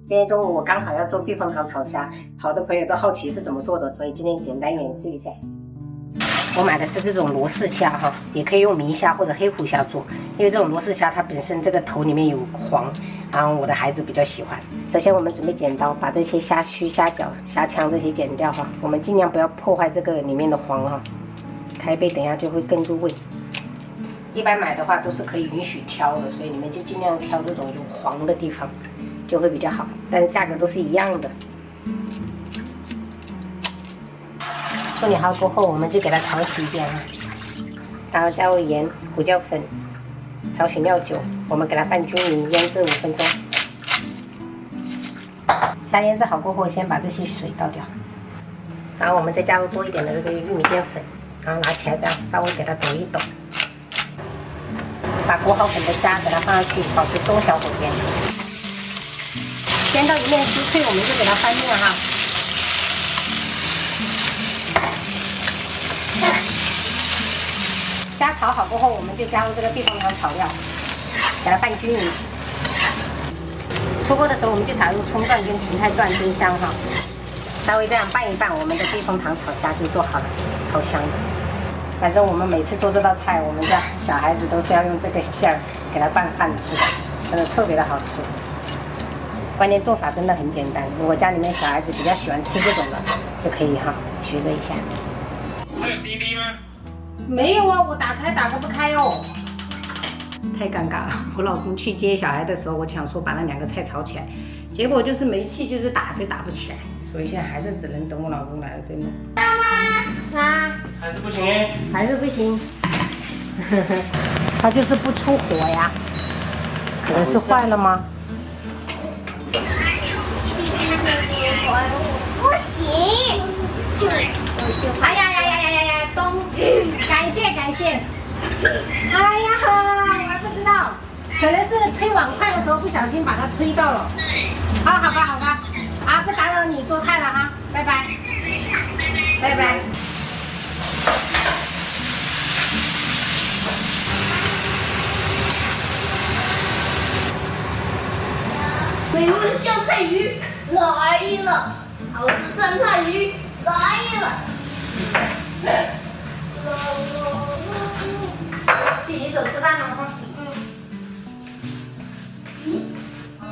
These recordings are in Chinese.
今天中午我刚好要做避风塘炒虾，好多朋友都好奇是怎么做的，所以今天简单演示一下。我买的是这种罗氏虾哈，也可以用明虾或者黑虎虾做，因为这种罗氏虾它本身这个头里面有黄，然后我的孩子比较喜欢。首先我们准备剪刀，把这些虾须、虾脚、虾腔这些剪掉哈，我们尽量不要破坏这个里面的黄哈，开背等一下就会更入味。一般买的话都是可以允许挑的，所以你们就尽量挑这种有黄的地方，就会比较好，但是价格都是一样的。处理好过后，我们就给它淘洗一遍啊，然后加入盐、胡椒粉、少许料酒，我们给它拌均匀，腌制5分钟。虾腌制好过后，先把这些水倒掉，然后我们再加入多一点的这个玉米淀粉，然后拿起来这样稍微给它抖一抖，把裹好粉的虾给它放上去，保持中小火煎，煎到一面酥脆，我们就给它翻面哈。虾炒好过后，我们就加入这个避风塘炒料，给它拌均匀。出锅的时候，我们就撒入葱段跟芹菜段丁香哈，稍微这样拌一拌，我们的避风塘炒虾就做好了，超香的。反正我们每次做这道菜，我们家小孩子都是要用这个馅儿给它拌饭吃的，真的特别的好吃。关键做法真的很简单，如果家里面小孩子比较喜欢吃这种的，就可以哈学着一下。还有滴滴吗？没有啊，我打开打不开哦，太尴尬了。我老公去接小孩的时候，我想说把那2个菜炒起来，结果就是没气，就是打就打不起来，所以现在还是只能等我老公来了再弄。妈妈啊，还是不行哎，还是不行，它就是不出火呀，可能是坏了吗？不行，哎呀呀呀呀呀呀，感谢感谢。哎呀，我还不知道，可能是推碗筷的时候不小心把它推到了。好吧，啊，不打扰你做菜了哈，拜拜，拜拜。美味香菜鱼来了，好吃酸菜鱼来了。去洗手吃饭了哈。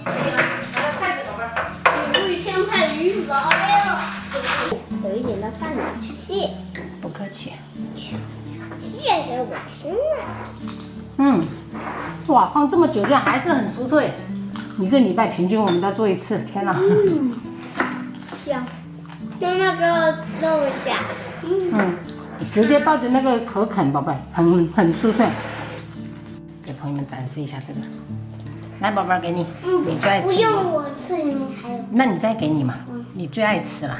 可以了，拿个筷子宝贝儿。美味香菜鱼来了。有一点的饭了，谢谢。不客气。谢谢我听了。哇，放这么久，这样还是很酥脆。1个礼拜平均我们再做1次，天哪！香，用那个肉下。直接抱着那个壳啃，宝贝，很酥脆。给朋友们展示一下这个，来，宝贝儿，给你，你最爱吃。不用我吃，里面还有。那你再给你嘛，你最爱吃了。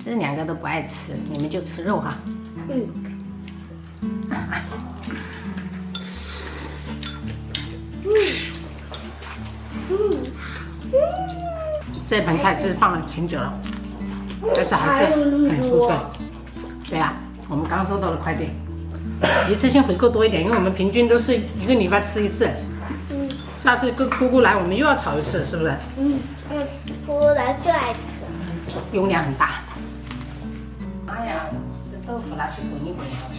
这2个都不爱吃，你们就吃肉哈。这盆菜是放了挺久了，但是还是很酥脆。对啊，我们刚收到的快递，一次性回购多一点，因为我们平均都是1个礼拜吃1次。下次跟姑姑来，我们又要炒1次，是不是？姑姑来最爱吃。用量很大。哎呀，这豆腐拿去滚一滚好吃。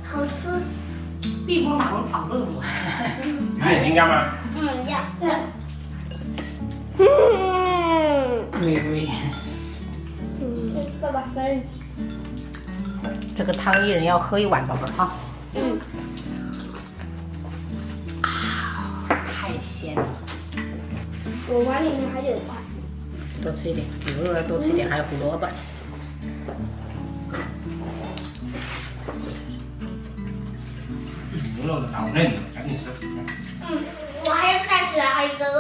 好吃。避风塘炒豆腐。鱼眼睛干吗？要。对。爸爸分。这个汤1人要喝1碗，宝贝儿哈。太鲜了。我碗里面还有块。多吃一点，牛肉要多吃一点，还有胡萝卜。牛肉的好嫩，赶紧吃。我还要再吃，还有一个肉。